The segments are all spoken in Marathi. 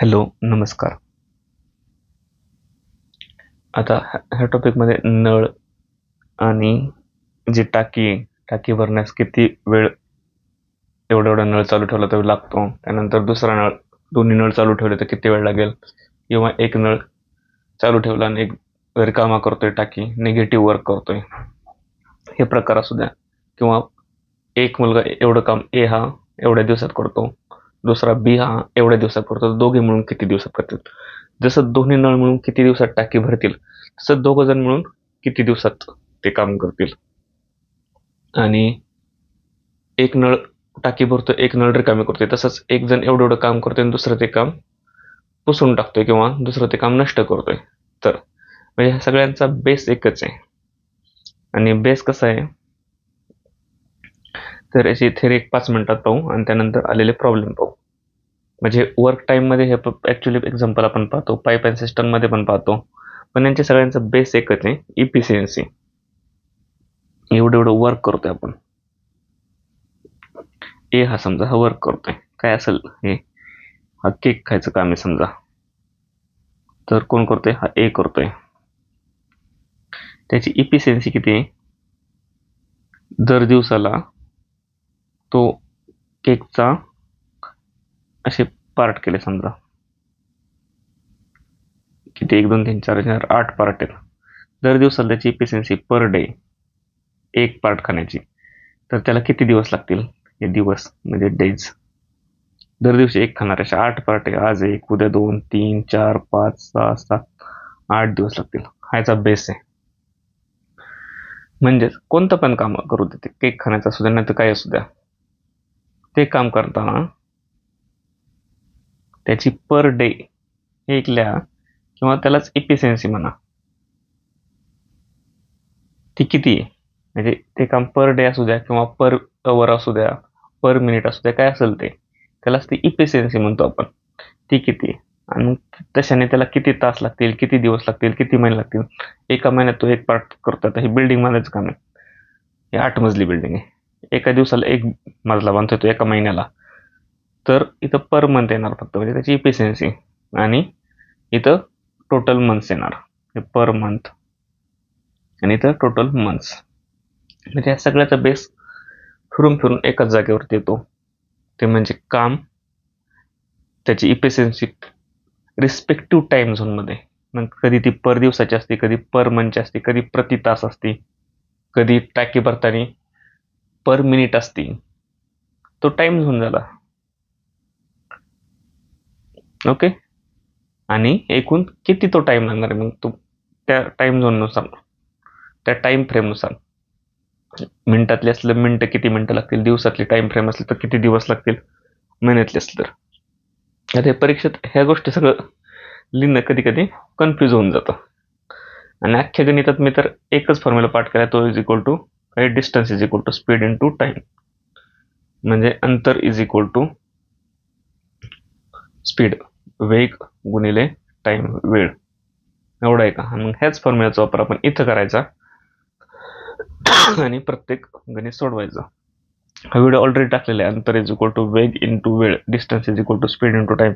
हॅलो, नमस्कार. आता ह्या टॉपिकमध्ये नळ आणि जी टाकी आहे, टाकी भरण्यास किती वेळ एवढा नळ चालू ठेवला तर लागतो. त्यानंतर दुसरा नळ, दोन्ही नळ चालू ठेवले तर किती वेळ लागेल, किंवा एक नळ चालू ठेवला आणि एक रिकामा करतोय, टाकी निगेटिव्ह वर्क करतोय, हे प्रकार असू द्या. किंवा एक मुलगा एवढं काम ए हा एवढ्या दिवसात करतो, दुसरा बी हा एवढ्या दिवसात करतो, दोघे मिळून किती दिवसात करतील. जसं दोन्ही नळ मिळून किती दिवसात टाकी भरतील, तसं दोघ जण मिळून किती दिवसात ते काम करतील. आणि एक नळ टाकी भरतो, एक नळ रिकामी करतोय, तसंच एक जण एवढं एवढं काम करतोय आणि दुसरं ते काम पुसून टाकतोय किंवा दुसरं ते काम नष्ट करतोय. तर म्हणजे ह्या सगळ्यांचा बेस एकच आहे. आणि बेस कसा आहे, तर याची थेरी एक 5 मिनिटात पाहू आणि त्यानंतर आलेले प्रॉब्लेम पाहू. म्हणजे वर्क टाइममध्ये हे ॲक्च्युली एक्झाम्पल आपण पाहतो, पाईप अँड सिस्टममध्ये पण पाहतो, पण यांच्या सगळ्यांचा बेस एकच आहे, इफिशियन्सी. एवढं एवढं वर्क करतोय आपण. ए हा समजा हा वर्क करतोय, काय असेल हे, हा केक खायचं काम आहे समजा, तर कोण करतोय, हा ए करतोय. त्याची इफिशियन्सी किती आहे, दर दिवसाला तो केकचा असे पार्ट केले समजा, किती 1 2 3 4 4 8 पार्ट आहेत. दर दिवसाला त्याची इफिशियन्सी पर डे एक पार्ट खाण्याची, तर त्याला किती दिवस लागतील, हे दिवस म्हणजे डेज. दर दिवशी एक खाणार, अशा 8 पार्ट आहे, आज 1, उद्या 2, 3, 4, 5, 6, 7, 8 दिवस लागतील. हा याचा बेस आहे. म्हणजेच कोणतं पण काम करू दे, केक खाण्याचं असू द्या नाही तर काय असू द्या, ते काम करताना त्याची पर डे हे एक लिहा, किंवा त्यालाच इफिशियन्सी म्हणा, ती किती आहे. म्हणजे ते काम पर डे असू द्या किंवा पर अवर असू द्या, पर मिनिट असू द्या, काय असेल ते, त्यालाच ती इफिशियन्सी म्हणतो आपण. ती किती आहे आणि तशाने त्याला किती तास लागतील, किती दिवस लागतील, किती महिने लागतील. एका महिन्यात तो एक पार्ट करतो. आता ही बिल्डिंग बांधायचं काम आहे, ही 8 मजली बिल्डिंग आहे, एका दिवसाला एक मजला बांधतोय तो, एका महिन्याला. तर इथं पर मंथ येणार फक्त, म्हणजे त्याची इफिशियन्सी. आणि इथं टोटल मंथ्स येणार, हे पर मंथ, आणि इथं टोटल मंथ्स. म्हणजे या सगळ्याचा बेस फिरून फिरून एकाच जागेवरती येतो, ते म्हणजे काम, त्याची इफिशियन्सी रिस्पेक्टिव्ह टाइम झोनमध्ये. मग कधी ती पर दिवसाची असते, कधी पर मंथची असते, कधी प्रति तास असते, कधी टाकी भरताना पर मिनिट असते. तो टाइम झोन झाला. ओके. आणि एकूण किती तो टाइम लागणार आहे, मग तो त्या टाइम झोननुसार, त्या टाइम फ्रेमनुसार, मिनिटातले असलं मिनिटं किती मिनिटं लागतील, दिवसातली टाइम फ्रेम असली तर किती दिवस लागतील, महिन्यातले असलं तर. आता हे परीक्षेत ह्या गोष्टी सगळं लिहिणं कधी कधी कन्फ्यूज होऊन जातं. आणि अख्ख्या गणितात मी तर एकच फॉर्म्युला पाठ केला, तो इज इक्वल टू काही distance is equal to speed into time. म्हणजे अंतर इज इक्वल टू स्पीड, वेग गुणिले टाइम, वेळ, एवढा आहे का. मग ह्याच फॉर्म्युलाचा वापर आपण इथं करायचा आणि प्रत्येक गणित सोडवायचं. हा व्हिडिओ ऑलरेडी टाकलेला आहे, अंतर इज इक्वल टू वेग इन टू वेळ, distance is equal to speed into time,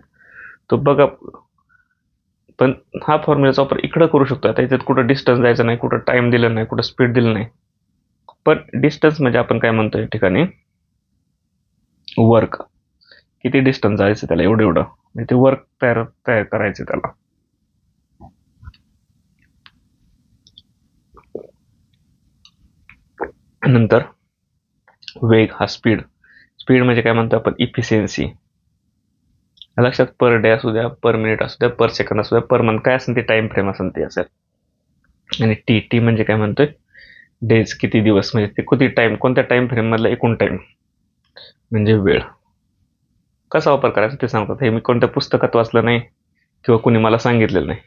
तो बघा. पण हा फॉर्म्युलाचा वापर इकडं करू शकतो. आता याच्यात कुठं डिस्टन्स द्यायचं नाही, कुठं टाइम दिलं नाही, कुठं स्पीड दिलं नाही. पण डिस्टन्स म्हणजे आपण काय म्हणतो या ठिकाणी, वर्क, किती डिस्टन्स जायचं त्याला, एवढं एवढं, म्हणजे ते वर्क तयार करायचं त्याला. नंतर वेग हा स्पीड, स्पीड म्हणजे काय म्हणतो आपण, इफिशियन्सी. लक्षात, पर डे असू द्या, पर मिनिट असू द्या, पर सेकंड असू द्या, पर मंथ, काय असेल ते टाइम फ्रेम असेल ते असेल. आणि टी म्हणजे काय म्हणतोय, डेज, किती दिवस, म्हणजे ते किती टाइम, कोणत्या टाइम फ्रेम मधला एकूण टाइम, म्हणजे वेळ. कसा वापर करायचा ते सांगतात. हे मी कोणत्या पुस्तकात वाचलं नाही किंवा कुणी मला सांगितलेलं नाही.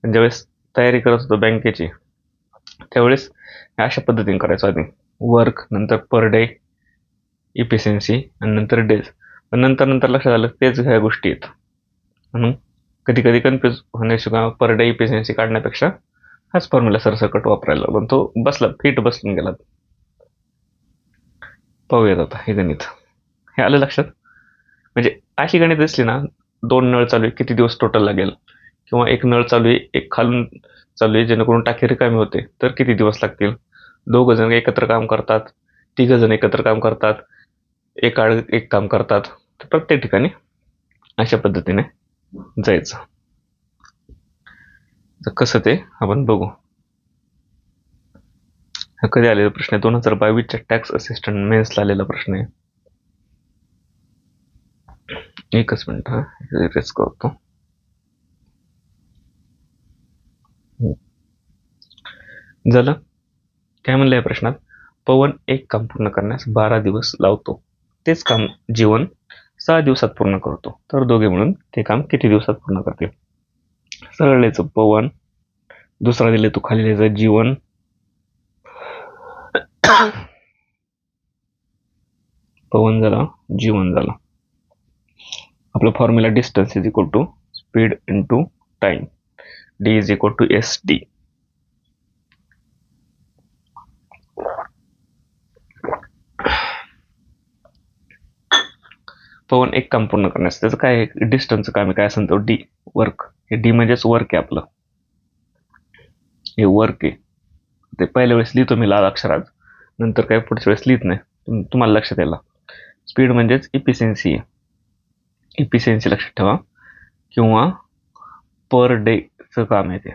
पण ज्यावेळेस तयारी करत होतो बँकेची, त्यावेळेस अशा पद्धतीने करायचं. आधी वर्क, नंतर पर डे इफिशियन्सी, आणि नंतर डेज. पण नंतर लक्षात आलं तेच ह्या गोष्टी आहेत, म्हणून कधी कधी कन्फ्यूज होण्याशिवाय पर डे इफिशियन्सी काढण्यापेक्षा हाच फॉर्म्युला सरसकट वापरायला लागलो, तो बसला, फिट बसून गेला. पाहूयात आता हे गणित, हे आलं लक्षात. म्हणजे अशी गणित दिसली ना, 2 नळ चालू आहे, किती दिवस टोटल लागेल? किंवा एक नळ चालू आहे, एक खालून चालू आहे, जेणेकरून टाकी रिकामी होते, तर किती दिवस लागतील? 2 जण एकत्र काम करतात, 3 जण एकत्र काम करतात, एक आड एक काम करतात. तर प्रत्येक ठिकाणी अशा पद्धतीने जायचं. तर कसं ते आपण बघू. हा कधी आलेला प्रश्न आहे? 2022च्या टॅक्स असिस्टंट मेन्सला आलेला प्रश्न आहे. एकच मिनिट, हा रिफ्रेश करतो. झालं. काय म्हणलं या प्रश्नात? पवन एक काम पूर्ण करण्यास 12 दिवस लावतो, तेच काम जीवन 6 दिवसात पूर्ण करतो, तर दोघे मिळून ते काम किती दिवसात पूर्ण करतील? सरळ लिहायचं पवन, दुसरा दिले तो खाली लिहायचं जीवन, पवन झाला, जीवन झाला. आपला formula distance is equal to speed into time, D is equal to S D. Pavan एक काम पूर्ण करण्यास, त्याचं काय डिस्टन्सचं काम आहे, काय असेल तो डी वर्क. हे डी म्हणजेच वर्क आहे आपलं, हे वर्क आहे. ते पहिल्या वेळेस लिहितो मी लाल अक्षरात, नंतर काय पुढच्या वेळेस लिहित नाही, तुम्हाला लक्षात यायला. स्पीड म्हणजेच इफिशियन्सी आहे, इफिशियन्सी लक्षात ठेवा, किंवा पर डेचं काम आहे ते.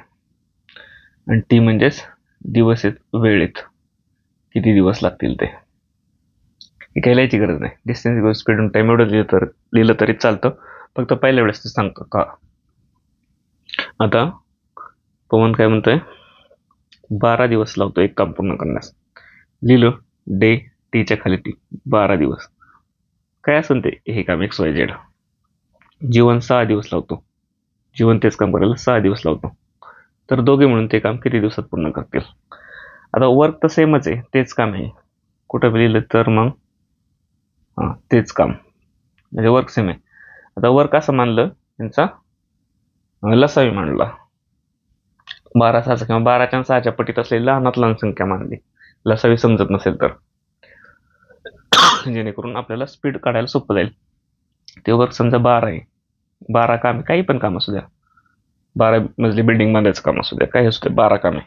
आणि टी म्हणजेच दिवस आहेत, वेळेत किती दिवस लागतील ते. हे काही लिहायची गरज नाही. डिस्टन्स स्पीड आणि टाइम एवढं लिहिलं तरी चालतं, फक्त पहिल्या वेळेस ते सांगतो का. आता पवन काय म्हणतोय? 12 दिवस लावतो एक काम पूर्ण करण्यास. लिहिलं डे, टीच्या खाली टी, 12 दिवस. काय असेल ते हे काम XYZ. जीवन 6 दिवस लावतो, जीवन तेच काम करायला 6 दिवस लावतो, तर दोघे म्हणून ते काम किती दिवसात पूर्ण करतील? आता वर्क तर सेमच आहे, तेच काम आहे. कुठं लिहिलं तर मग तेच काम म्हणजे वर्क सेम आहे. आता वर्क असं मानलं, त्यांचा लसावी मांडला 12/6 किंवा 12च्या 6च्या पटीत असलेली लहानात लहान संख्या मानली, लसावी समजत नसेल तर, जेणेकरून आपल्याला स्पीड काढायला सोपं जाईल. ते वर्क समजा 12 आहे, 12 काम, काही पण काम असू द्या, 12 मजली बिल्डिंग बांधायचं काम असू द्या, काही असू द्या, 12 काम आहे,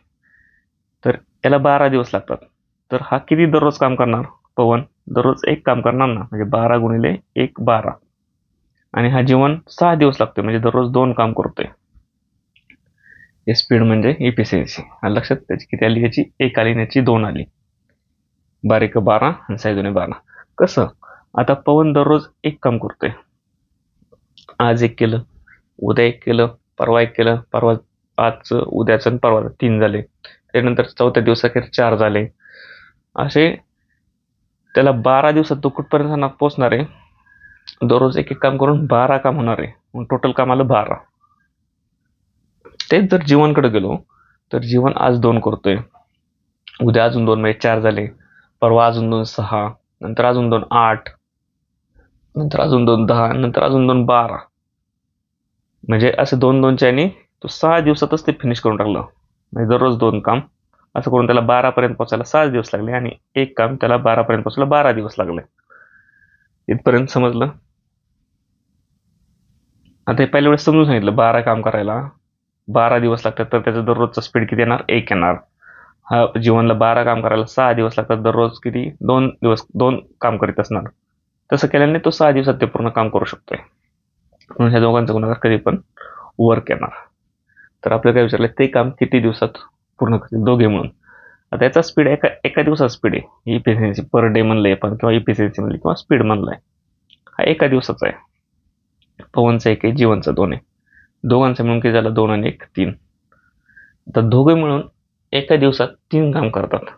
तर याला 12 दिवस लागतात. तर हा किती दररोज काम करणार? पवन दररोज एक काम करणार ना, म्हणजे 12 गुणिले 1 12. आणि हा जीवन 6 दिवस लागतोय, म्हणजे दररोज 2 काम करतोय. हे स्पीड म्हणजे इफिशियन्सी. लक्षात त्याची किती आली? याची 1 आली, याची 2 आली. 12 12 आणि 6 2 12. कसं? आता पवन दररोज एक काम करतोय, आज एक केलं, उद्या एक केलं, परवा एक केलं, परवा आजचं, उद्याचं आणि परवा 3 झाले, त्यानंतर चौथ्या दिवसाखेर 4 झाले. असे त्याला 12 दिवसात तो कुठपर्यंत पोहोचणार आहे? दररोज एक एक काम करून 12 काम होणार आहे, मग टोटल काम आलं 12. तेच जर जीवनकडे गेलो तर जीवन आज 2 करतोय, उद्या अजून 2 म्हणजे 4 झाले, परवा अजून 2 6, नंतर अजून 2 8, नंतर अजून 2 10, नंतर अजून 2 12. म्हणजे असं 2 2च्या आणि तो 6 दिवसातच ते फिनिश करून टाकलं. म्हणजे दररोज 2 काम असं करून त्याला 12 पर्यंत पोहोचायला 6 दिवस लागले, आणि एक काम त्याला 12 पर्यंत पोहोचायला 12 दिवस लागले. इथपर्यंत समजलं? आता हे पहिल्या वेळेस समजून सांगितलं, 12 काम करायला 12 दिवस लागतात, तर त्याचं दररोजचा स्पीड किती येणार? 1 येणार. हा जीवनला 12 काम करायला 6 दिवस लागतात, दररोज किती? 2 दिवस 2 काम करीत असणार. तसं केल्याने तो 6 दिवसात ते पूर्ण काम करू शकतोय. म्हणून ह्या दोघांचा गुणाकार कधी पण वर्क येणार. तर आपल्याला काय विचारलं? ते काम किती दिवसात पूर्ण करतील दोघे म्हणून. आता याचा स्पीड एका दिवसाचा स्पीड आहे, इफिशियन्सी पर डे म्हणलंय पण, किंवा इफिशियन्सी म्हणली, किंवा स्पीड म्हणलाय, हा एका दिवसाचा आहे. पवनचा 1 आहे, जीवनचा 2 आहे, दोघांचा मिळून किती झालं? 2 आणि 1 3. तर दोघे मिळून एका दिवसात 3 काम करतात,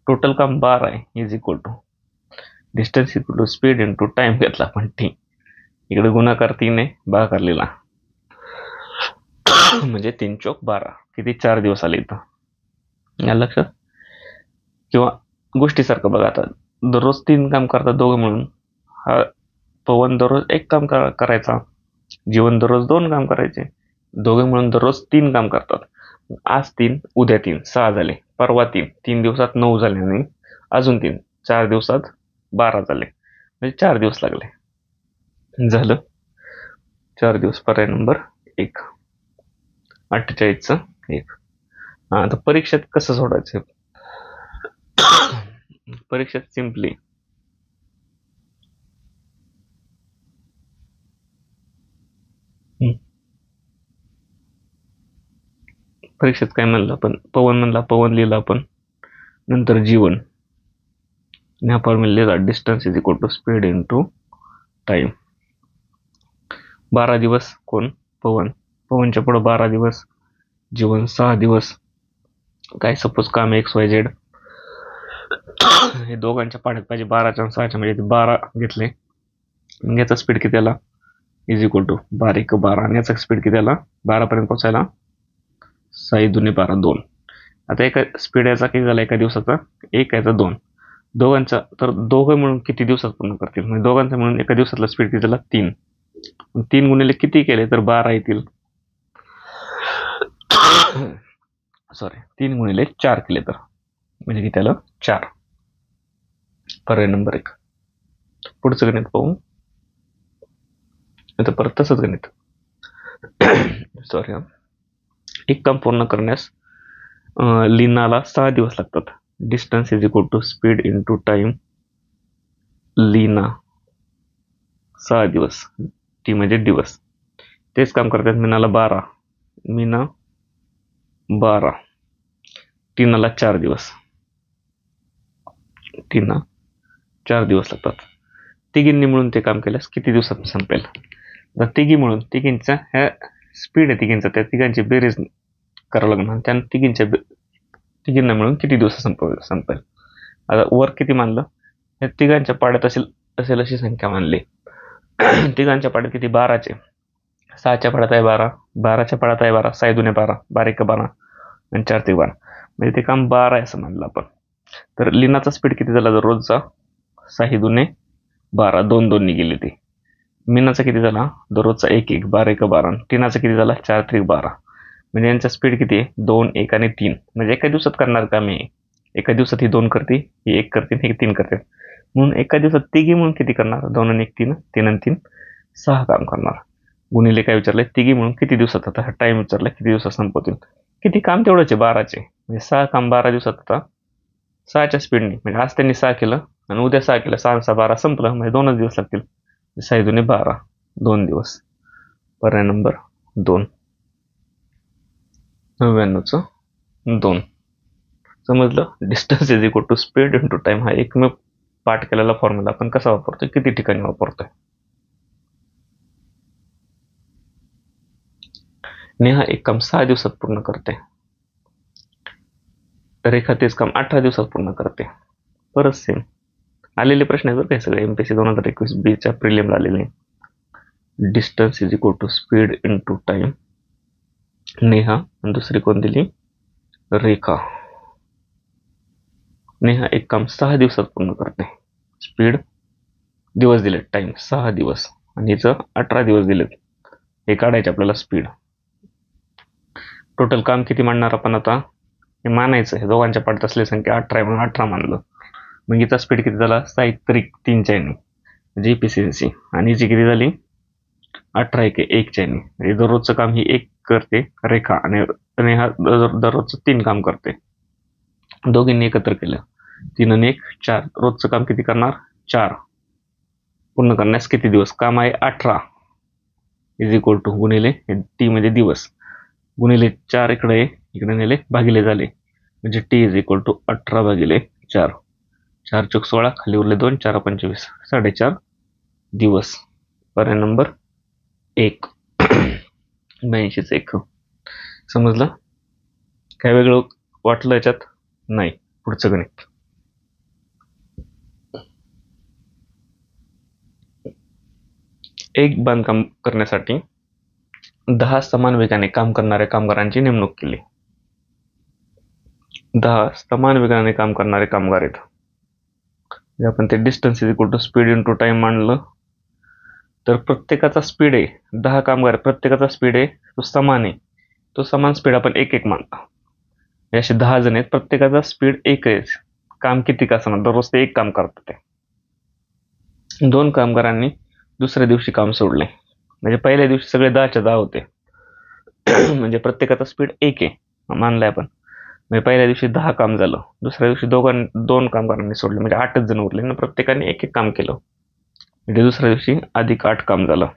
टोटल काम 12 आहे, is equal to distance equal to speed into time घेतला आपण टी, इकडे गुणाकार 3 आहे, भागाकार लिहिला, म्हणजे 3 चौक 12, किती? 4 दिवस आले इथं. या लक्षात? किंवा गोष्टीसारखं बघा, आता दररोज 3 काम करतात दोघं मिळून. हा पवन दररोज एक काम करायचा, जीवन दररोज 2 काम करायचे, दोघे मिळून दररोज 3 काम करतात. आज 3, उद्या 3, 6 झाले, परवा 3, 3 दिवसात 9 झाले, आणि अजून 3, 4 दिवसात 12 झाले, म्हणजे 4 दिवस लागले. झालं. 4 दिवस. पर्याय नंबर 1. 48चं 1. आता परीक्षेत कसं सोडायचं? परीक्षेत सिम्पली परीक्षेत काय म्हणलं आपण? पवन म्हणला, पवन लिहिला आपण, नंतर जीवन आणि हा फॉर्म्युला लिहिला, distance is equal to speed into time. 12 दिवस कोण? पवन. पवनच्या पुढे 12 दिवस, जीवन 6 दिवस. काय सपोज काम XYZ हे दोघांच्या पाण्यात पाहिजे 12च्या आणि 6च्या, म्हणजे 12 घेतले. याचा स्पीड किती आला? इज इक्वल टू 12 1 12, आणि याचा स्पीड किती आला? 12 पर्यंत पोहोचायला 6 2 12 2. आता एका स्पीड याचा किती झाला एका दिवसाचा? 1, याचा 2. दोघांचा तर दोघं मिळून किती दिवसात पूर्ण करतील? म्हणजे दोघांचा मिळून एका दिवसातला स्पीड किती झाला? 3. 3 गुणिले किती केले तर 12 येतील. सॉरी, 3 गुणिले 4 केले तर म्हणजे किती आलं? 4. पर्याय नंबर 1. पुढचं गणित पाहू. आता परत तसंच गणित. सॉरी, एक काम पूर्ण करण्यास लीनाला 6 दिवस लागतात. Distance is equal to speed into time. Leena 6 दिवस, टी म्हणजे दिवस. तेच काम करतात मीनाला 12, मीना 12, टीनाला 4 दिवस, टीना 4 दिवस लागतात. तिघींनी मिळून ते काम केल्यास किती दिवसात संपेल? तर तिघी मिळून, तिघींचा ह्या स्पीड आहे तिघींचा, त्या तिघांची बेरीज करावं लागणार. त्या तिघींना मिळून किती दिवसात संपेल? आता वर किती मानलं? या तिघांच्या पाड्यात असेल अशी संख्या मानली. तिघांच्या पाड्यात किती? 12चे. 6च्या पाड्यात आहे 12, 12च्या पाड्यात आहे 12, 6 2 12, 12 1 12 आणि 4 3 12, म्हणजे ते काम 12 आहे असं मानलं आपण. तर लीनाचा स्पीड किती झाला दररोजचा? 6 2 12, 2 2 गेली ती. मीनाचा किती झाला दररोजचा? 1 1, 12 1 12. टीनाचा किती झाला? 4 3 12. म्हणजे यांचा स्पीड किती आहे? 2 1 आणि 3. म्हणजे एका दिवसात करणार काम आहे. एका दिवसात ही 2 करते, ही 1 करते, ही 3 करते. म्हणून एका दिवसात तिघी म्हणून किती करणार? 2 आणि 1 3, 3 आणि 3 6 काम करणार. गुणिले काय विचारलंय? तिघी म्हणून किती दिवसात? आता टाइम विचारलाय किती दिवसात संपवतील. किती काम तेवढंच आहे 12चे, म्हणजे 6 काम 12 दिवसात. आता 6च्या स्पीडने, म्हणजे आज त्यांनी 6 केलं आणि उद्या 6 केलं, 6 6 12 संपलं, म्हणजे 2च दिवस लागतील. 6 2 12, 2 दिवस. पर्याय नंबर 2. 99चं 2. समजलं? Distance is equal to speed into time हा एकमेव पाठ केलेला फॉर्म्युला आपण कसा वापरतोय, किती ठिकाणी वापरतोय? नेहा एक काम 6 दिवसात पूर्ण करते, रेखा तेच काम 18 दिवसात पूर्ण करते. परत सेम आलेले प्रश्न आहेत बरं काय सगळे, MPSC 2021-20च्या प्रिलिमला आलेले. Distance is equal to speed into time. Neha आणि दुसरी कोण दिली? रेखा. नेहा एक काम 6 दिवसात पूर्ण करते, स्पीड दिवस दिले, टाइम 6 दिवस, आणि हिचं 18 दिवस दिलेत. हे काढायचे आपल्याला स्पीड. टोटल काम किती मांडणार आपण आता? हे मानायचं, हे दोघांच्या पाड्यात असलेली संख्या 18 आहे म्हणून 18 मानलं. मग हिचा स्पीड किती झाला? 6 1 3 चैनी म्हणजे इफिशियन्सी, आणि हिची किती झाली? 18 1 1 चैनी. म्हणजे दररोजचं काम ही 1 करते रेखा, आणि नेहा दररोजचं 3 काम करते. दोघींनी एकत्र केलं, 3 आणि 1 4. रोजचं काम किती करणार? 4. पूर्ण करण्यास किती दिवस? काम आहे 18 इज इक्वल टू गुणिले टी म्हणजे दिवस, गुणिले 4 इकडे नेले, भागिले झाले, म्हणजे टी इज इक्वल टू 18 भागिले 4. 4 चौक 16, खाली उरले 2, 4 25, 4.5 दिवस. पर्याय नंबर 1. 82च 1. समजलं? काय वेगळं वाटलं याच्यात? नाही. पुढचं गणित. एक बांधकाम करण्यासाठी 10 समान वेगाने काम करणाऱ्या कामगारांची नेमणूक केली. 10 समान वेगाने काम करणारे कामगार आहेत. आपण ते distance is equal to speed into time मांडलं, तर प्रत्येकाचा स्पीड आहे 10 कामगार, प्रत्येकाचा स्पीड आहे तो समान आहे. तो समान स्पीड आपण 1 1 मानला. असे 10 जण आहेत, प्रत्येकाचा स्पीड 1 आहे. काम किती का असणार? दररोज ते 1 काम करतात. ते 2 कामगारांनी दुसऱ्या दिवशी काम सोडले, म्हणजे पहिल्या दिवशी सगळे 10च्या 10 होते. म्हणजे प्रत्येकाचा स्पीड 1 आहे मानलाय आपण. म्हणजे पहिल्या दिवशी 10 काम झालं, दुसऱ्या दिवशी 2 कामगारांनी सोडले, म्हणजे 8च जण उरले ना, प्रत्येकाने 1 काम केलं. म्हणजे दुसऱ्या दिवशी अधिक 8 काम झालं.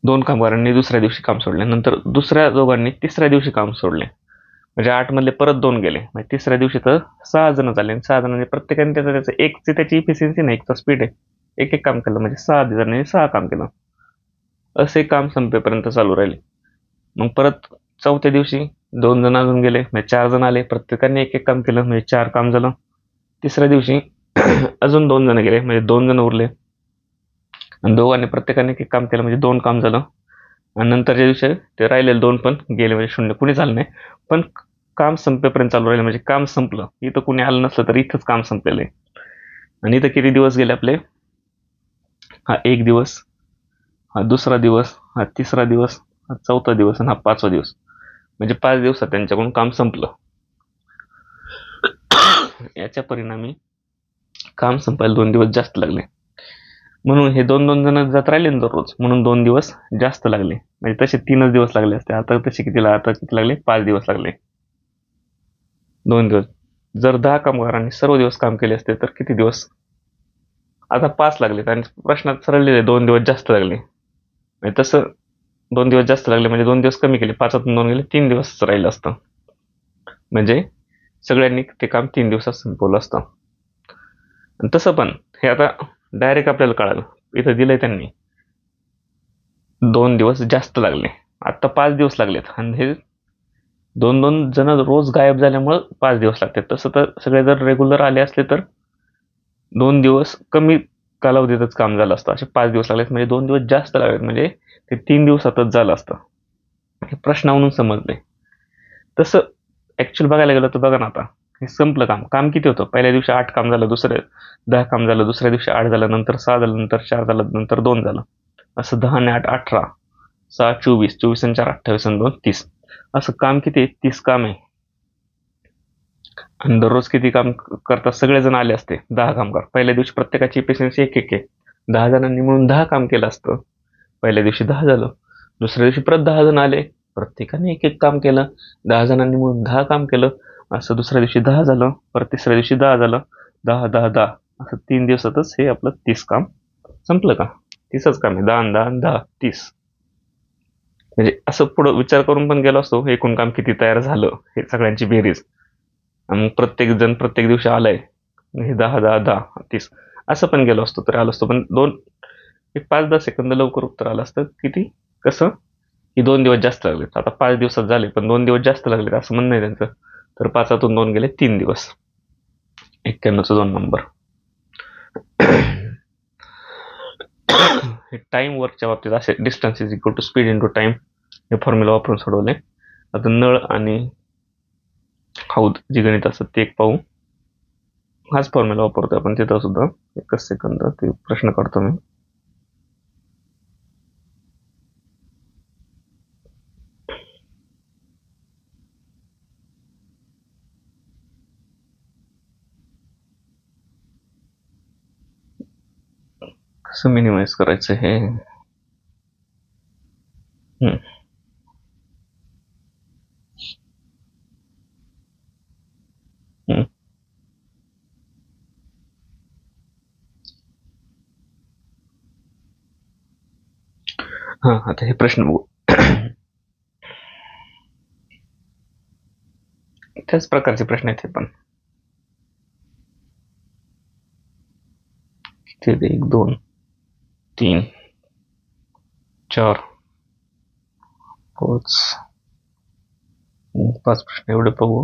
2 कामगारांनी दुसऱ्या दिवशी काम सोडले, नंतर दुसऱ्या दोघांनी तिसऱ्या दिवशी काम सोडले, म्हणजे 8 मधले परत 2 गेले. म्हणजे तिसऱ्या दिवशी तर 6 जण झाले. 6 जणांनी प्रत्येकाने त्याची इफिशियन्सी नाही, एकचा स्पीड आहे, एक काम केलं, म्हणजे 6 जणांनी 6 काम केलं. असे काम संपेपर्यंत चालू राहिले. मग परत चौथ्या दिवशी 2 जण अजून गेले, म्हणजे 4 जण आले, प्रत्येकाने एक काम केलं, म्हणजे 4 काम झालं. तिसऱ्या दिवशी अजून 2 जण गेले, म्हणजे 2 जण उरले, आणि दोघांनी प्रत्येकाने एक काम केलं, म्हणजे 2 काम झालं. आणि नंतरच्या दिवशी ते राहिलेले 2 पण गेले, म्हणजे 0, कुणी झालं नाही. पण काम संपेपर्यंत चालू राहिलं, म्हणजे काम संपलं. इथं कुणी आलं नसलं तर इथंच काम संपलेलं आहे. आणि इथं किती दिवस गेले आपले? हा 1 दिवस, हा दुसरा दिवस, हा तिसरा दिवस, हा चौथा दिवस, आणि हा 5वा दिवस. म्हणजे 5 दिवसात त्यांच्याकडून काम संपलं. याच्या परिणामी काम संपायला 2 दिवस जास्त लागले. म्हणून हे 2-2 जण जात राहिले ना दररोज, म्हणून 2 दिवस जास्त लागले. म्हणजे तसे 3च दिवस लागले असते. आता किती लागले? 5 दिवस लागले. 2 दिवस. जर 10 कामगारांनी सर्व दिवस काम केले असते तर किती दिवस? आता 5 लागले, आणि प्रश्नात सरळ लिहिले 2 दिवस जास्त लागले. म्हणजे तसं 2 दिवस जास्त लागले, म्हणजे 2 दिवस कमी केले, 5तून 2 गेले, 3 दिवस राहिलं असतं. म्हणजे सगळ्यांनी ते काम 3 दिवसात संपवलं असतं. आणि तसं पण हे आता डायरेक्ट आपल्याला कळालं, इथं दिलंय त्यांनी 2 दिवस जास्त लागले. आता 5 दिवस लागलेत, आणि हे 2-2 जण रोज गायब झाल्यामुळं 5 दिवस लागतात. तसं तर सगळे जर रेग्युलर आले असले तर 2 दिवस कमी कालावधीतच काम झालं असतं. असे 5 दिवस लागलेत, म्हणजे 2 दिवस जास्त लागलेत, म्हणजे ते 3 दिवसातच झालं असतं. हे प्रश्नावरून समजले. तसं ऍक्च्युअल बघायला गेलं तर बघा ना, आता हे संपलं काम. काम किती होतं? पहिल्या दिवशी 8 काम झालं, दुसऱ्या 10 काम झालं, दुसऱ्या दिवशी 8 झालं, नंतर 6 झालं, नंतर 4 झालं, नंतर 2 झालं. असं 10 आणि 8 18, 6 24, 24 आणि 4 28 आणि 2 30. असं काम किती आहे? 30 काम आहे. आणि दररोज किती काम करतात? सगळेजण आले असते 10 कामगार. पहिल्या दिवशी प्रत्येकाची एफिशियन्सी 1 आहे. 10 जणांनी मिळून 10 काम केलं असतं. पहिल्या दिवशी 10 झालं, दुसऱ्या दिवशी परत 10 जण आले, प्रत्येकाने 1 काम केलं, 10 जणांनी मिळून 10 काम केलं. असं दुसऱ्या दिवशी 10 झालं, परत तिसऱ्या दिवशी 10 झालं, 10 10 10, असं 3 दिवसातच हे आपलं 30 काम संपलं का? 30च काम आहे. 10 10 10 30. म्हणजे असं पुढं विचार करून पण गेलो असतो, एकूण काम किती तयार झालं, हे सगळ्यांची बेरीज. आणि प्रत्येक जण प्रत्येक दिवशी आलाय, हे 10 10 10 30, असं पण गेलो असतो तर आलो असतो. पण 5-10 सेकंद लवकर उत्तर आलं असतं. किती? कसं? की 2 दिवस जास्त लागले. आता 5 दिवसात झाले, पण 2 दिवस जास्त लागले असं म्हणणं आहे त्यांचं. तर 5तून 2 गेले, 3 दिवस. 91चा 2 नंबर. हे टाइम वर्कच्या बाबतीत असे distance is equal to speed into time हे फॉर्म्युला वापरून सोडवले. आता नळ आणि हौद जी गणित असतात ते एक पाहू. हाच फॉर्म्युला वापरतोय आपण तिथं सुद्धा. एकच सेकंद, ते प्रश्न काढतो मी. कसं मिनिमाइज करायचं हे. हा, आता हे प्रश्न बघू. त्याच प्रकारचे प्रश्न आहेत हे पण. किती? 1 2 3 4 5 प्रश्न एवढे बघू.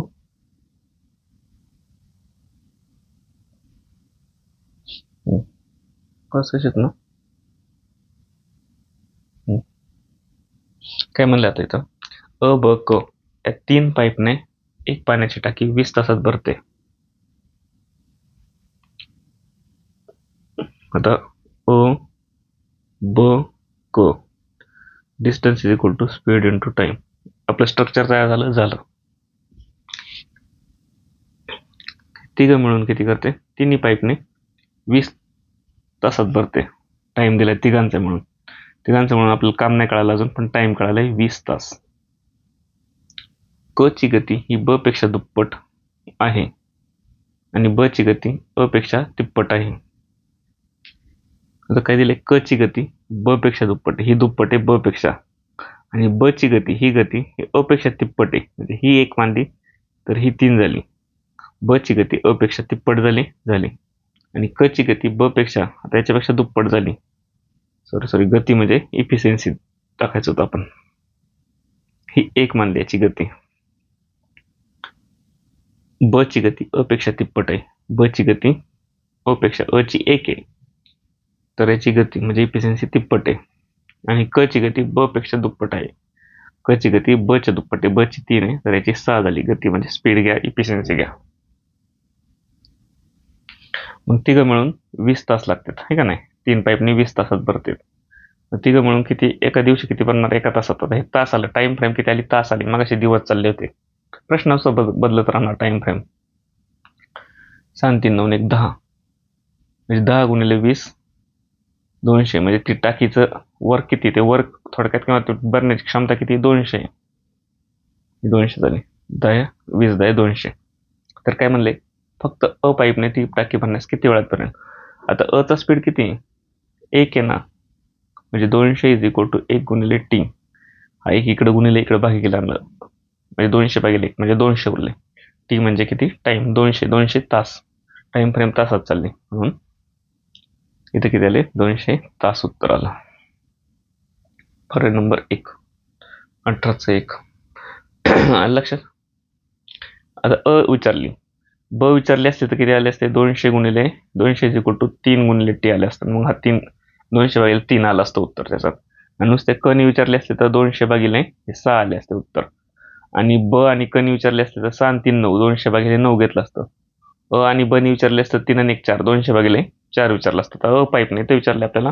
पाच आहेत ना. काय म्हणलं आता इथं? अ ब क या 3 पाईपने एक पाण्याची टाकी 20 तासात भरते. आता अ ब क distance is equal to speed into time. आपलं स्ट्रक्चर तयार झालं. तिघं मिळून किती करते? तिन्ही पाईपने 20 तासात भरते. टाइम दिलाय तिघांचा म्हणून. तिघांचं म्हणून आपल्याला काम नाही कळालं अजून, पण टाइम कळालाय 20 तास. क ची गती ही ब पेक्षा दुप्पट आहे आणि ब ची गती अ पेक्षा तिप्पट आहे. आता काय दिले, क ची गती ब पेक्षा दुप्पट ही दुप्पट आहे ब पेक्षा, आणि ब ची गती ही अ पेक्षा तिप्पट आहे, म्हणजे ही एक मानली तर ही 3 झाली. ब ची गती अ पेक्षा तिप्पट झाली आणि क ची गती ब पेक्षा आता याच्यापेक्षा दुप्पट झाली. सॉरी गती म्हणजे इफिशियन्सी टाकायचं होतं आपण. ही एक मानली याची गती. ब ची गती अ पेक्षा तिप्पट आहे, ब ची गती अ पेक्षा अ ची 1 आहे, तर याची गती म्हणजे इफिशियन्सी तिप्पट आहे. आणि क ची गती ब पेक्षा दुप्पट आहे, क ची गती ब च्या दुप्पट आहे, ब ची 3 आहे, तर याची 6 झाली गती. म्हणजे स्पीड घ्या, इफिशियन्सी घ्या. मग तिघं मिळून 20 तास लागतात, आहे का नाही. 3 पाईपने 20 तासात भरतात. तिघं मिळून किती एका दिवशी किती बनणार एका तासात. आता हे तास आलं, टाइम फ्रेम किती आली, तास आली. मग असे दिवस चालले होते. प्रश्न असं बदलत राहणार टाइम फ्रेम. 3 9 1 10 म्हणजे 10 गुणिले 20 200. म्हणजे ती टाकीचं वर्क किती, ते वर्क थोडक्यात किंवा भरण्याची क्षमता किती, 200. 200 झाली. 10 20 10 200. तर काय म्हणले, फक्त अ पाईपने ती टाकी भरण्यास किती वेळात भरेल. आता अ चा स्पीड किती, 1 आहे ना, म्हणजे 200 इज इक्वल टू 1 गुणिले टी. हा 1 इकडे गुणिले इकडे भागी आणलं, म्हणजे 200 भागिले 1 म्हणजे 200 उरले. टी म्हणजे किती, टाइम 200 तास. टाइम फ्रेम तासात चालली, म्हणून इथे किती आले, 200 तास उत्तर आलं. पर्याय नंबर 1, 18चं 1. आलं लक्षात. आता अ विचारली, ब विचारले असते तर किती आले असते, 200 गुणिले 200 इज इक्वल टू 3 गुणिले टी आले असतात. मग हा 200 भागिले 3 आलं असतं उत्तर त्याच्यात. आणि नुसते क ने विचारले असते तर 200 भागिले 6 आले असते उत्तर. आणि ब आणि क ने विचारले असते तर 6 आणि 3 9, 200 भागिले 9 घेतलं असतं. अ आणि ब ने विचारले असतं 3 आणि 1 4, 200 भागिले 4 विचारलं असतं. तर अ पाईपने ते विचारले आपल्याला,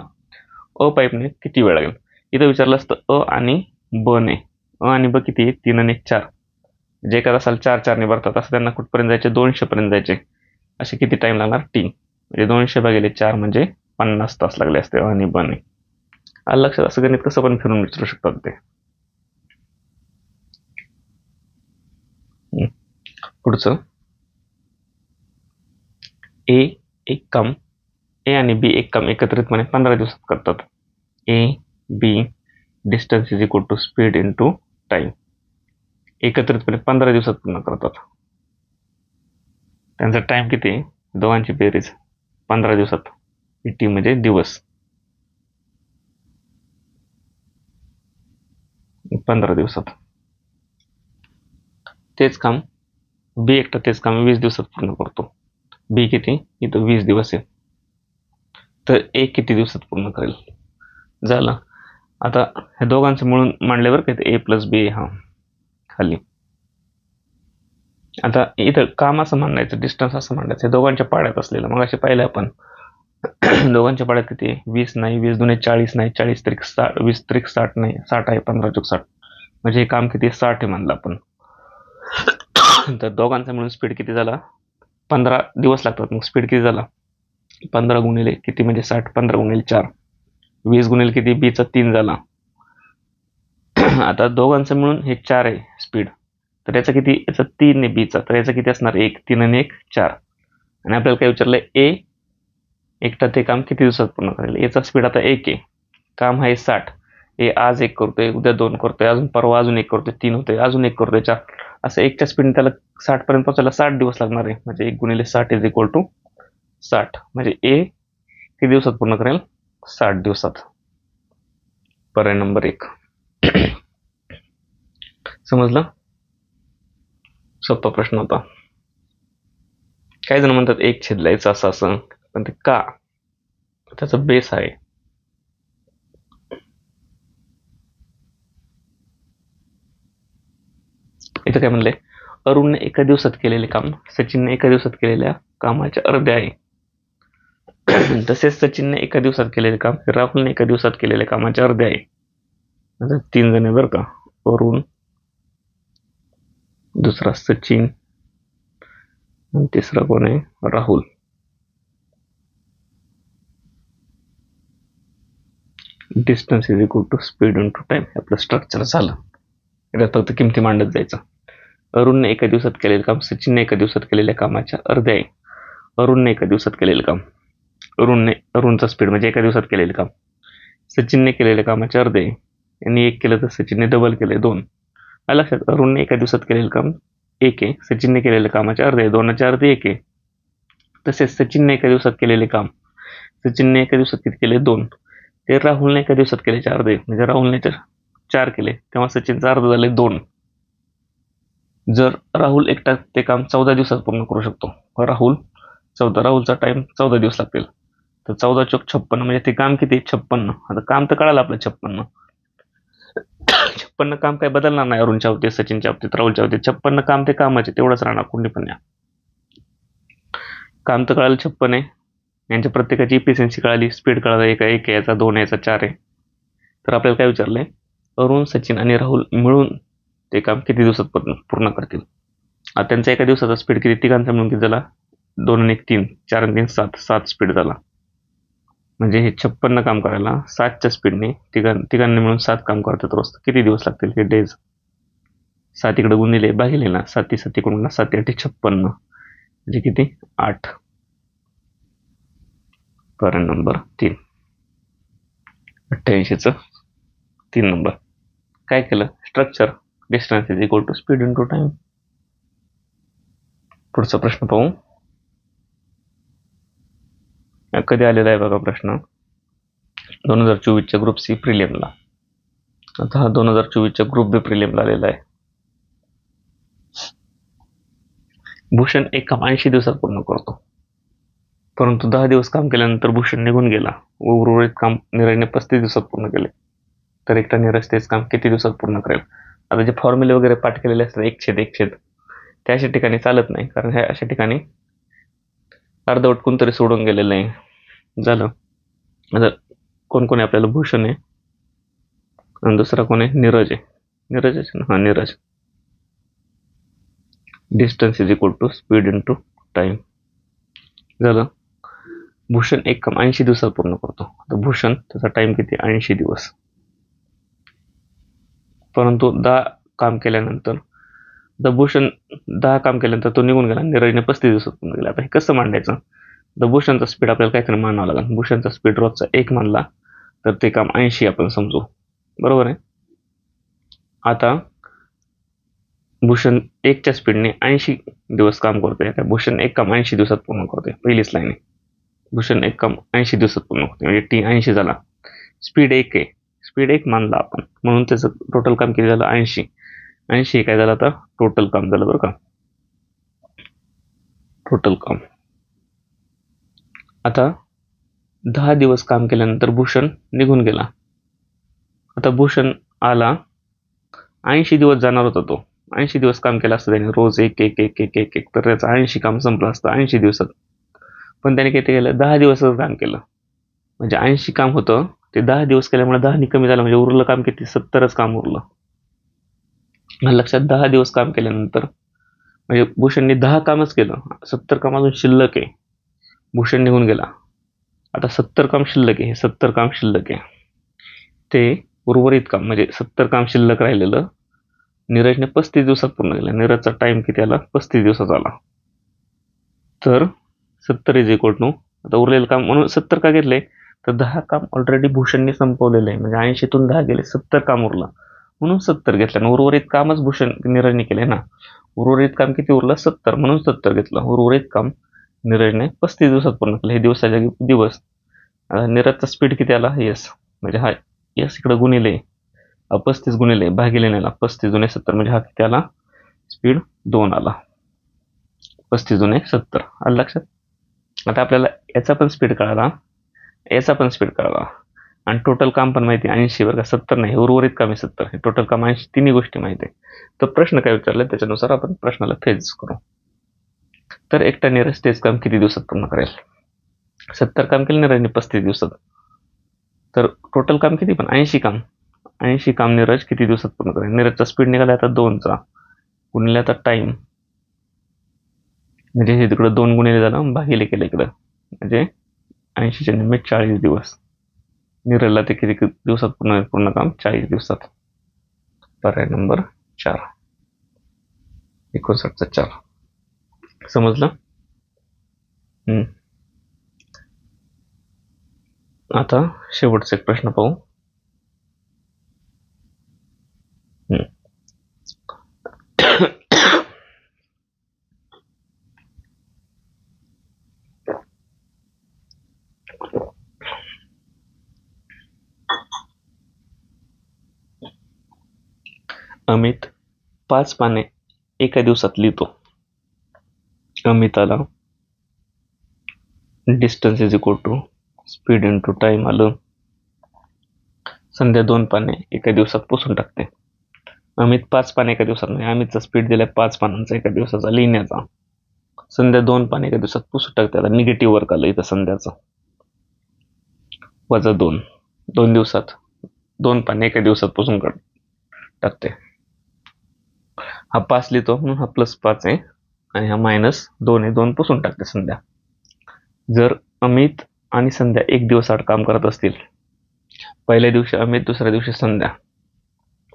अ पाईपने किती वेळ लागेल. इथं विचारलं असतं अ आणि ब ने. अ आणि ब किती, 3 आणि 1 4, जे एका तासाला 4 4 ने भरतात, असं त्यांना कुठपर्यंत जायचे, 200 पर्यंत जायचे. असे किती टाइम लागणार, टी. म्हणजे 200 भागिले 4 म्हणजे 50 तास लागले असते अ आणि ब ने. आलं लक्षात. असं गणित कसं पण फिरून विचारू शकतात ते. पुढचं, ए आणि बी एक काम एकत्रितपणे 15 दिवसात करतात. A B distance is equal to speed into time. एकत्रितपणे 15 दिवसात पूर्ण करतात. त्यांचा टाइम किती, दोघांची बेरीज 15 दिवसात. टी म्हणजे दिवस, 15 दिवसात. तेच काम बी एकटा तेच काम 20 दिवसात पूर्ण करतो. बी किती, इथं 20 दिवस आहे, तर ए किती दिवसात पूर्ण करेल. झालं. आता ह्या दोघांचं मिळून मांडल्यावर काय, ए प्लस बी हा खाली. आता इथं काम असं मांडायचं, डिस्टन्स असं मांडायचं, दोघांच्या पाड्यात असलेलं. मग असे पाहिलं आपण दोघांच्या पाड्यात किती, 20 नाही, 20 दुने 40 नाही, 40 त्रिक 60, 20 त्रिक 60 नाही, 60 आहे, 15 चूक 60, म्हणजे हे काम किती, 60 आहे म्हणलं आपण. तर दोघांचा मिळून स्पीड किती झाला, 15 दिवस लागतात. मग स्पीड किती झाला, 15 गुणिले किती म्हणजे 60, 15 गुणिले 4, 20 गुणिले किती, बीचा 3 झाला. आता दोघांचं मिळून हे 4 आहे स्पीड, तर याचा किती, याचा 3 आहे बीचा, तर याचा किती असणार, 1, 3 आणि 1 4. आणि आपल्याला काय विचारलंय, ए एकटा ते काम किती दिवसात पूर्ण करेल. याचा स्पीड आता 1 आहे, काम आहे 60. ए आज 1 करतोय, उद्या 2 करतोय, अजून परवा अजून 1 करतोय, 3 होतोय, अजून 1 करतोय, 4. असं 1च्या स्पीडने त्याला 60 पर्यंत पोहोचायला 60 दिवस लागणार आहे. म्हणजे 1 गुणिले 60 इज इक्वल टू 60. म्हणजे ए किती दिवसात पूर्ण करेल, 60 दिवसात. पर्याय नंबर 1. समजलं. सोपा प्रश्न होता. काही जण म्हणतात 1 छेदलायचं असं, पण ते का, त्याचा बेस आहे. इथं काय म्हणलंय, अरुणने एका दिवसात केलेले काम सचिनने एका दिवसात केलेल्या कामाच्या अर्धे आहे. तसेच सचिनने एका दिवसात केलेले काम राहुलने एका दिवसात केलेल्या कामाच्या अर्धे आहे. आता 3 जण बरं का, अरुण, दुसरा सचिन आणि तिसरा कोण आहे, Rahul. Distance is equal to speed into time हे आपलं स्ट्रक्चर झालं. यात फक्त किमती मांडत जायचं. अरुणने एका दिवसात केलेलं काम सचिनने एका दिवसात केलेल्या कामाच्या अर्धे आहे. अरुणने एका दिवसात केलेलं काम अरुणचा स्पीड म्हणजे एका दिवसात केलेलं काम सचिनने केलेल्या कामाच्या अर्धे आहे. यांनी एक केलं तर सचिनने डबल केलंय 2. लक्षात अरुणने एका दिवसात केलेलं काम 1 आहे. सचिनने केलेल्या कामाच्या अर्धे आहे. 2च्या अर्धे 1 आहे. तसेच सचिनने एका दिवसात केलेले काम सचिनने एका दिवसात किती केले 2. ते राहुलने एका दिवसात केले अर्धे म्हणजे राहुलने 4 केले तेव्हा सचिनचा अर्ध झाले 2. जर राहुल एकटा ते काम 14 दिवसात पूर्ण करू शकतो. राहुलचा टाइम 14 दिवस लागतील. तर 14 चोक 56 म्हणजे ते काम किती 56. आता काम तर कळालं आपलं 56. 56 काम काही बदलणार नाही अरुणच्या बाबतीत सचिनच्या बाबतीत राहुलच्या बाबतीत 56 काम ते कामाचे तेवढंच राहणार कोणी पण या. काम तर कळालं 56 आहे. यांच्या प्रत्येकाची इफिशियन्सी कळाली स्पीड कळाला 1 याचा 2 याचा 4 आहे. तर आपल्याला काय विचारलंय अरुण सचिन आणि राहुल मिळून ते काम किती दिवसात पूर्ण करतील. आता त्यांचा एका दिवसाचा स्पीड किती तिघांचा मिळून किती झाला 2 आणि 1 3 4 आणि 3 7 स्पीड झाला. म्हणजे हे 56 काम करायला 7च्या स्पीडने तिघांनी मिळून 7 काम करतात रोज. किती दिवस लागतील हे डेज. 7 इकडे गुणिले भागिले ना 7 इकडून 7 8 56 म्हणजे किती 8. पर्याय नंबर 3 88चं 3 नंबर. काय केलं structure distance is equal to speed into time. पुढचा प्रश्न पाहू. कधी आलेला आहे बघा प्रश्न 2024च्या ग्रुप सी प्रिलियमला. आता हा 2024च्या ग्रुप बी प्रिलियमला आलेला आहे. भूषण एक काम 80 दिवसात पूर्ण करतो परंतु 10 दिवस काम केल्यानंतर भूषण निघून गेला व उर्वरित काम नीरजने 35 दिवसात पूर्ण केले. तर एकटा नीरज तेच काम किती दिवसात पूर्ण करेल. आता जे फॉर्म्युले वगैरे पाठ केलेले असतात 1/1 त्या अशा ठिकाणी चालत नाही कारण ह्या अशा ठिकाणी अर्धवट कोणतरी सोडून गेलेलं आहे. झालं. आता कोण आहे आपल्याला भूषण आहे आणि दुसरा कोण आहे नीरज आहे. Neeraj. Distance is equal to speed into time. झालं. भूषण एक काम 80 दिवसात पूर्ण करतो. तर भूषण त्याचा टाइम किती 80 दिवस. परंतु 10 काम केल्यानंतर भूषण 10 काम केल्यानंतर तो निघून गेला नीरजने 35 दिवसात पूर्ण केला. आता हे कसं मांडायचं भूषणचा स्पीड आपल्याला काहीतरी मानावं लागेल. भूषणचा स्पीड रोजचा 1 मानला तर ते काम 80 आपण समजू. बरोबर आहे. आता भूषण 1च्या स्पीडने 80 दिवस काम करतोय. भूषण एक काम 80 दिवसात पूर्ण करतोय. पहिलीच लाईन आहे. भूषण एक काम 80 दिवसात पूर्ण करतोय म्हणजे टी 80 झाला. स्पीड 1 आहे. स्पीड 1 मानला आपण म्हणून त्याचं टोटल काम किती झालं 80 काय झालं आता टोटल काम झालं बरं का. टोटल काम. आता 10 दिवस काम केल्यानंतर भूषण निघून गेला. आता भूषण आला 80 दिवस जाणार होता तो 80 दिवस काम केलं असतं त्याने रोज एक तर त्याचं 80 काम संपलं असतं 80 दिवसात. पण त्याने किती केलं 10 दिवसच काम केलं म्हणजे 80 काम होतं ते 10 दिवस केल्यामुळे 10 कमी झालं म्हणजे उरलं काम किती 70च काम उरलं. लक्षात 10 दिवस काम केल्यानंतर म्हणजे भूषणने 10 कामच केलं 70 काम अजून शिल्लक आहे. भूषण निघून गेला आता 70 काम शिल्लक आहे. हे 70 काम शिल्लक आहे ते उर्वरित काम म्हणजे 70 काम शिल्लक राहिलेलं नीरजने 35 दिवसात पूर्ण केलं. नीरजचा टाइम किती आला 35 दिवसाचा आला. तर 70 इज इक्वल टू आता उरलेलं काम म्हणून 70 का घेतले तर 10 काम ऑलरेडी भूषणने संपवलेलं आहे म्हणजे 80तून 10 गेले 70 काम उरलं म्हणून 70 घेतलं. उर्वरित कामच भूषण नीरजने केले ना. उर्वरित काम किती उरलं 70 म्हणून 70 घेतलं. उर्वरित काम नीरजने 35 दिवसात पूर्ण केलं. हे दिवसाच्या दिवस. नीरजचा स्पीड किती आला यस म्हणजे हा यस इकडे गुणिले 35 गुणिले भागिले नेला 35 दुने 70 म्हणजे हा किती आला स्पीड 2 आला. 35 दुने 70 आलं लक्षात. आता आपल्याला याचा पण स्पीड कळाला याचा पण स्पीड कळाला आणि टोटल काम पण माहिती 80 बरं का 70 नाही उर्वरित काम आहे 70 हे टोटल काम 80 तिन्ही गोष्टी माहिती आहे. तर प्रश्न काय विचारले त्याच्यानुसार आपण प्रश्नाला फेज करू. तर एकटा नीरज तेच काम किती दिवसात पूर्ण करेल. 70 काम केलं नीरजने 35 दिवसात तर टोटल काम किती पण 80 काम नीरज किती दिवसात पूर्ण करेल. नीरजचा स्पीड निघाला आता 2चा गुणिले आता टाइम म्हणजे हे तिकडं 2 गुणिले झालं भागिले केलं इकडं म्हणजे 80च्या निम्मे 40 दिवस नीरजला ते किती दिवसात पूर्ण होईल पूर्ण काम? 40 दिवसात. पर्याय नंबर 4, 59चा 4. समजलं? आता शेवटचा एक प्रश्न पाहू. अमित 5 पाने एका दिवसात लिहितो. अमिताला distance is equal to speed into time आलं. संध्या 2 पाने एका दिवसात पुसून टाकते. अमित 5 पाने एका दिवसात नाही, अमितचा स्पीड दिलाय 5 पानांचा एका दिवसाचा लिहिण्याचा. संध्या 2 पाने एका दिवसात पुसून टाकते. आता निगेटिव्ह वर्क आलं इथं संध्याचं. -2, 2 दिवसात 2 पाने एका दिवसात पुसून टाकते. हा 5 लिहितो म्हणून हा +5 आहे आणि हा -2 आहे. 2 पुसून टाकते संध्या. जर अमित आणि संध्या एक दिवस आड काम करत असतील, पहिल्या दिवशी अमित, दुसऱ्या दिवशी संध्या,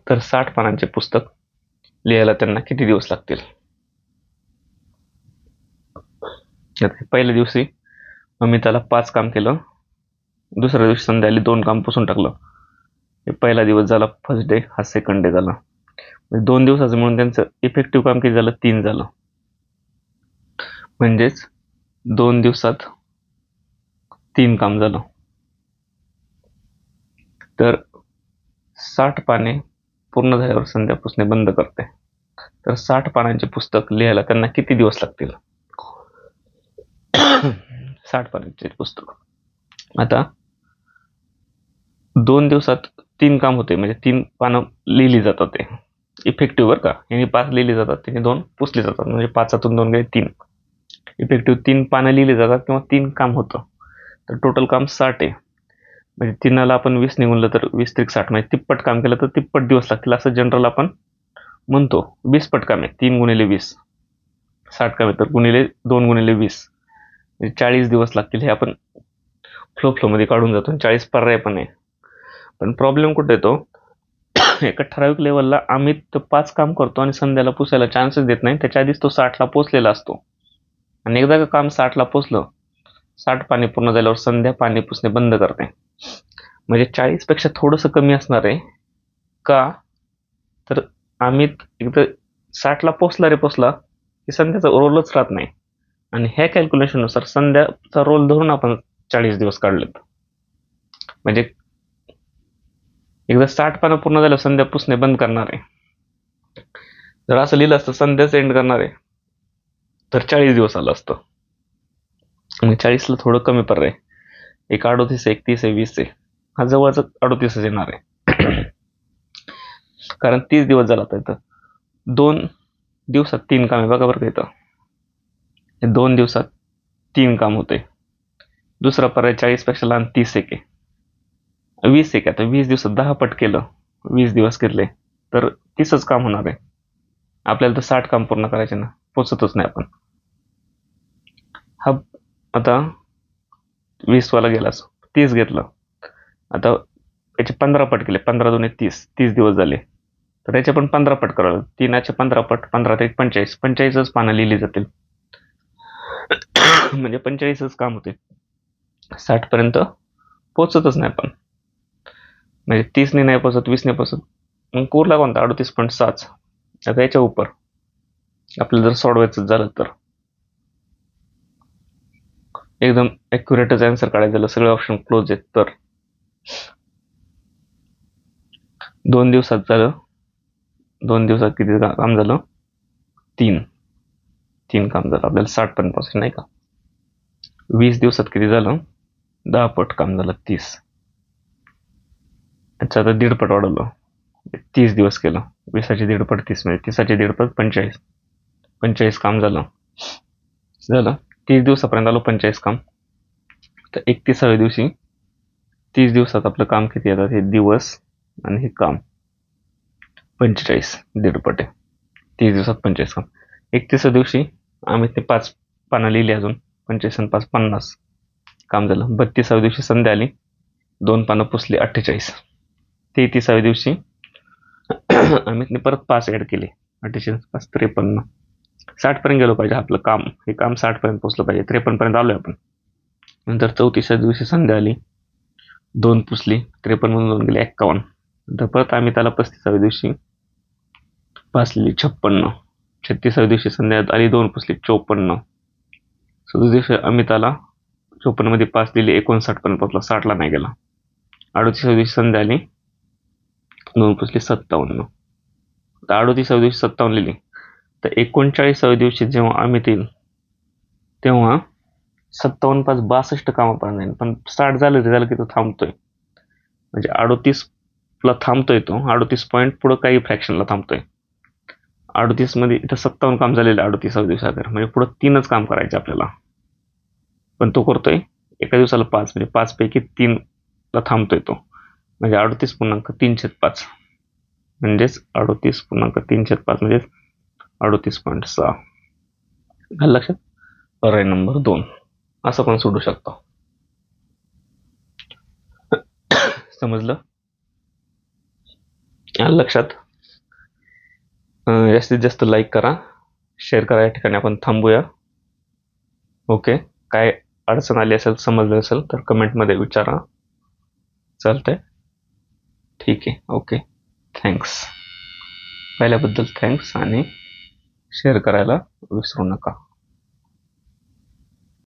तर 60 पानांचे पुस्तक लिहायला त्यांना किती दिवस लागतील? पहिल्या दिवशी अमिताला 5 काम केलं, दुसऱ्या दिवशी संध्याला 2 काम पुसून टाकलं. हे पहिला दिवस झाला, फर्स्ट डे. हा सेकंड डे झाला. 2 दिवसाचं म्हणून त्यांचं इफेक्टिव्ह काम किती झालं? 3 झालं. म्हणजेच 2 दिवसात 3 काम झालं. तर 60 पाने पूर्ण झाल्यावर संध्या पुसणे बंद करते. तर 60 पानांचे पुस्तक लिहायला त्यांना किती दिवस लागतील? 60 पानांचे पुस्तक. आता 2 दिवसात 3 काम होते, म्हणजे 3 पानं लिहिली जातात. ते इफेक्टिव्ह बरं का. यांनी 5 लिहिली जातात, त्याने 2 पुसली जातात. म्हणजे 5 2 गेले 3. इफेक्टिव्ह 3 पानं लिहिली जातात किंवा 3 काम होतं. तर टोटल काम 60 आहे. म्हणजे 3ला आपण 20 निघूनलं तर 20 त्रिक 60, म्हणजे तिप्पट काम केलं तर तिप्पट दिवस लागतील असं जनरल आपण म्हणतो. 20 पट काम आहे. 3 × 20 60 काम आहे, तर गुणिले 2 × 20 म्हणजे 40 दिवस लागतील. हे आपण फ्लोमध्ये काढून जातो. 40 पर्याय पण आहे. पण प्रॉब्लेम कुठे येतो? एका ठराविक लेवलला अमित 5 काम करतो आणि संध्याला पुसायला चान्सेस देत नाही. त्याच्या आधीच तो 60ला पोचलेला असतो. आणि एकदा का काम 60ला पोचलं, 60 पाने पूर्ण झाल्यावर संध्या पाणी पुसणे बंद करते. म्हणजे 40 पेक्षा थोडंसं कमी असणार आहे. का? तर अमित एकदा 60ला पोचला की संध्याचा रोलच राहत नाही. आणि ह्या कॅल्क्युलेशननुसार संध्याचा रोल धरून आपण 40 दिवस काढलेत. म्हणजे एकदा 60 पानं पूर्ण झाल्यावर संध्या पुसणे बंद करणार आहे. जर असं लिहिलं असतं संध्याच एंड करणार आहे, तर 40 दिवस आलं असतं. आणि 40ला थोडं कमी पर्याय. एक 38 आहे, 31 आहे, 20 आहे. हा जवळच 38च येणार आहे. कारण 30 दिवस झाला तर इथं 2 दिवसात 3 काम आहे. बघा बरं का इथं 2 दिवसात 3 काम होते. दुसरा पर्याय 40 पेक्षा लहान 30 आहे, 20 आहे. आता 20 दिवसात 10 पट केलं, 20 दिवस घेतले तर 30च काम होणार आहे. आपल्याला तर 60 काम पूर्ण करायचे ना, पोचतच नाही आपण. हा आता 20 वाला गेलाच, 30 घेतलं. आता याचे 15 पट केले, 15 2 30 दिवस झाले. तर याचे पण 15 पट करावं. 3चे 15 पट, 15 ते 45, 45च पानं लिहिली जातील. म्हणजे 45च काम होते. 60 पर्यंत पोचतच नाही आपण. म्हणजे 30 नाही पोचत, 20 नाही पोचत. मग उरला कोणता? 38.7. आता याच्या उपर आपल्याला जर सोडवायचं झालं तर एकदम ॲक्युरेटच आन्सर काढायचं झालं, सगळे ऑप्शन क्लोज आहेत, तर 2 दिवसात झालं. 2 दिवसात किती काम झालं? 3 काम झालं. आपल्याला 60 पर्यंत पोहोचलं नाही का. 20 दिवसात किती झालं? 10 पट काम झालं, 30. अच्छा, आता 1.5 पट वाढवलं, 30 दिवस केलं. 20चे 1.5 पट 30, म्हणजे 30चे 1.5 पट 45 काम झालं. 30 दिवसापर्यंत आलो 45 काम. तर 31व्या दिवशी 30 दिवसात आपलं काम किती येतात? हे दिवस आणि हे काम 45, 1.5 पट आहे. 30 दिवसात 45 काम. 31व्या दिवशी आम्ही ते 5 पानं लिहिली, अजून 45 आणि 5 50 काम झालं. 32व्या दिवशी संध्या आली, 2 पानं पुसली 48. 33व्या दिवशी अमितने परत 5 ऍड केले. 48 5 53. 60 पर्यंत गेलो पाहिजे आपलं काम. हे काम 60 पर्यंत पोहोचलं पाहिजे. 53 पर्यंत आलोय आपण. नंतर 34व्या दिवशी संध्या आली. 2 पुसली. 53 मधून 2 गेले 51. नंतर परत अमिताला 35व्या दिवशी 5 लिहिली 56. 36व्या दिवशी संध्या आली. 2 पुसली 54. 37 दिवशी अमिताला 54 मध्ये 5 लिहिली 59 पर्यंत पोहोचला. 60 ला नाही गेला. 38व्या दिवशी संध्या आली. 2 पुसली 57. 38व्या दिवशी 57 लिहिली. तर 39व्या दिवशी जेव्हा अमित येईल तेव्हा 57 5 62 कामापर्यंत जाईल. पण स्टार्ट झालं की तो थांबतोय. म्हणजे 38 ला थांबतोय तो. 38 पॉईंट पुढे काही फ्रॅक्शनला थांबतोय. 38 मध्ये इथं 57 काम झालेलं 38व्या दिवसाकडे. म्हणजे पुढे 3च काम करायचे आपल्याला. पण तो करतोय एका दिवसाला 5, म्हणजे 5 पैकी 3 ला थांबतोय तो. म्हणजे 38.3/5 म्हणजेच 38.3/5 म्हणजे 38.6. झालं लक्षात? पर्याय नंबर 2 असं पण सोडू शकतो. समजलं? आलं लक्षात? जास्तीत जास्त लाईक करा, शेअर करा. या ठिकाणी आपण थांबूया. ओके. काय अडचण आली असेल, समजलं असेल तर कमेंटमध्ये विचारा. चालतंय? ठीक आहे. ओके. थँक्स. पाहिल्याबद्दल थँक्स आणि शेअर करायला विसरू नका.